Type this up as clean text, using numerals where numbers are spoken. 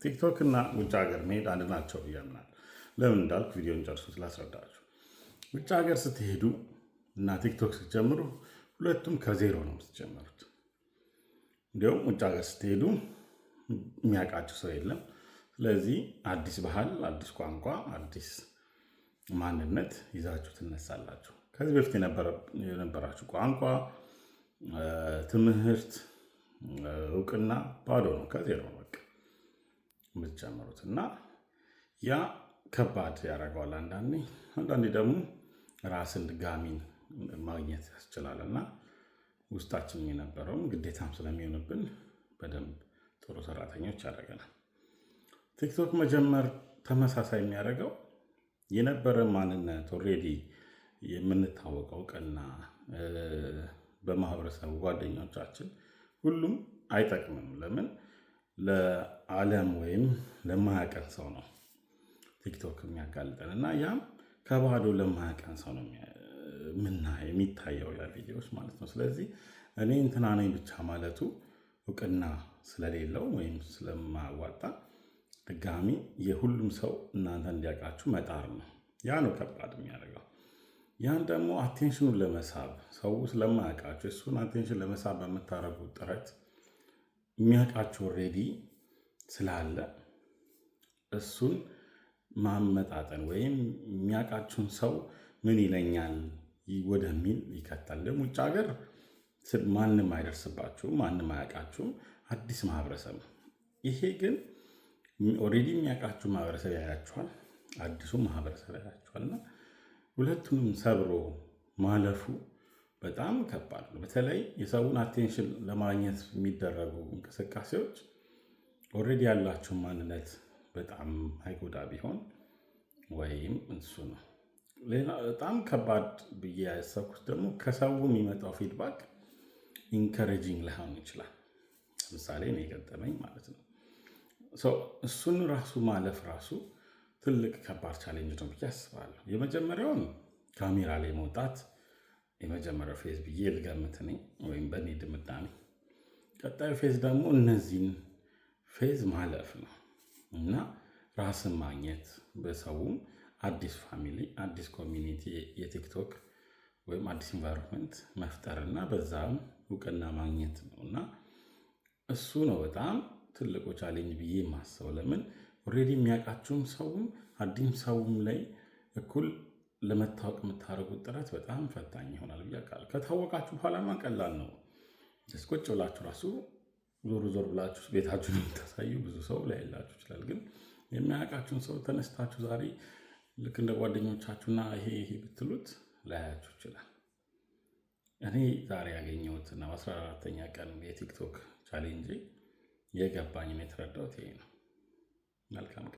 ቲክቶክ እና ውጭ ሀገር መሄድ አንድ ናቸው ብዬ አምናለሁ። ለምን እንዳልኩ ቪዲዮን ጨርሱት ላስረዳችሁ። ውጭ ሀገር ስትሄዱ እና ቲክቶክ ስትጀምሩ ሁለቱም ከዜሮ ነው የምትጀምሩት። እንዲሁም ውጭ ሀገር ስትሄዱ የሚያውቃችሁ ሰው የለም። ስለዚህ አዲስ ባህል፣ አዲስ ቋንቋ፣ አዲስ ማንነት ይዛችሁ ትነሳላችሁ። ከዚህ በፊት የነበራችሁ ቋንቋ፣ ትምህርት፣ እውቅና ባዶ ነው። ከዜሮ በቃ የምትጀምሩት እና ያ ከባድ ያደርገዋል። አንዳንዴ ደግሞ ራስን ድጋሚ ማግኘት ያስችላል እና ውስጣችን የነበረውም ግዴታም ስለሚሆንብን በደንብ ጥሩ ሰራተኞች ያደርገናል። ቲክቶክ መጀመር ተመሳሳይ የሚያደርገው የነበረ ማንነት ኦልሬዲ የምንታወቀው እውቅና በማህበረሰቡ ጓደኞቻችን ሁሉም አይጠቅምም። ለምን ለዓለም ወይም ለማያውቀን ሰው ነው ቲክቶክ የሚያጋልጠን እና ያም ከባዶ ለማያውቀን ሰው ነው የሚታየው ያ ቪዲዮዎች ማለት ነው። ስለዚህ እኔ እንትና ነኝ ብቻ ማለቱ እውቅና ስለሌለው ወይም ስለማያዋጣ ድጋሚ የሁሉም ሰው እናንተ እንዲያውቃችሁ መጣር ነው። ያ ነው ከባድ የሚያደርገው። ያን ደግሞ አቴንሽኑን ለመሳብ ሰው ስለማያውቃችሁ እሱን አቴንሽን ለመሳብ በምታደርጉት ጥረት የሚያውቃችሁ ኦልሬዲ ስላለ እሱን ማመጣጠን ወይም የሚያውቃችሁን ሰው ምን ይለኛል ወደሚል ይከታል። ደግሞ ውጭ ሀገር ማንም አይደርስባችሁም፣ ማንም አያውቃችሁም፣ አዲስ ማህበረሰብ ነው። ይሄ ግን ኦልሬዲ የሚያውቃችሁ ማህበረሰብ ያያችኋል፣ አዲሱ ማህበረሰብ ያያችኋል እና ሁለቱንም ሰብሮ ማለፉ በጣም ከባድ ነው። በተለይ የሰውን አቴንሽን ለማግኘት የሚደረጉ እንቅስቃሴዎች ኦልሬዲ ያላችሁ ማንነት በጣም አይጎዳ ቢሆን ወይም እሱ ነው። ሌላ በጣም ከባድ ብዬ ያሰብኩት ደግሞ ከሰው የሚመጣው ፊድባክ ኢንከሬጂንግ ላይሆን ይችላል። ለምሳሌ ነው የገጠመኝ ማለት ነው። እሱን ራሱ ማለፍ ራሱ ትልቅ ከባድ ቻሌንጅ ነው ብዬ አስባለሁ። የመጀመሪያውን ካሜራ ላይ መውጣት የመጀመሪያው ፌዝ ብዬ ልገምት ነኝ ወይም በእኔ ድምዳሜ። ቀጣዩ ፌዝ ደግሞ እነዚህን ፌዝ ማለፍ ነው እና ራስን ማግኘት በሰውም አዲስ ፋሚሊ፣ አዲስ ኮሚኒቲ የቲክቶክ ወይም አዲስ ኢንቫይሮንመንት መፍጠር እና በዛም እውቅና ማግኘት ነው እና እሱ ነው በጣም ትልቁ ቻሌንጅ ብዬ የማስበው። ለምን ኦልሬዲ የሚያውቃችሁም ሰውም አዲስ ሰውም ላይ እኩል ለመታወቅ የምታደርጉት ጥረት በጣም ፈታኝ ይሆናል ብዬ አውቃለሁ። ከታወቃችሁ በኋላማ ቀላል ነው። ቁጭ ብላችሁ ራሱ ዞር ብላችሁ ቤታችሁን የምታሳዩ ብዙ ሰው ላይላችሁ ይችላል። ግን የሚያውቃችሁን ሰው ተነስታችሁ ዛሬ ልክ እንደ ጓደኞቻችሁና ይሄ ብትሉት ላያችሁ ይችላል። እኔ ዛሬ ያገኘሁትና 14ኛ ቀን የቲክቶክ ቻሌንጅ የገባኝን የተረዳሁት ይሄ ነው። መልካም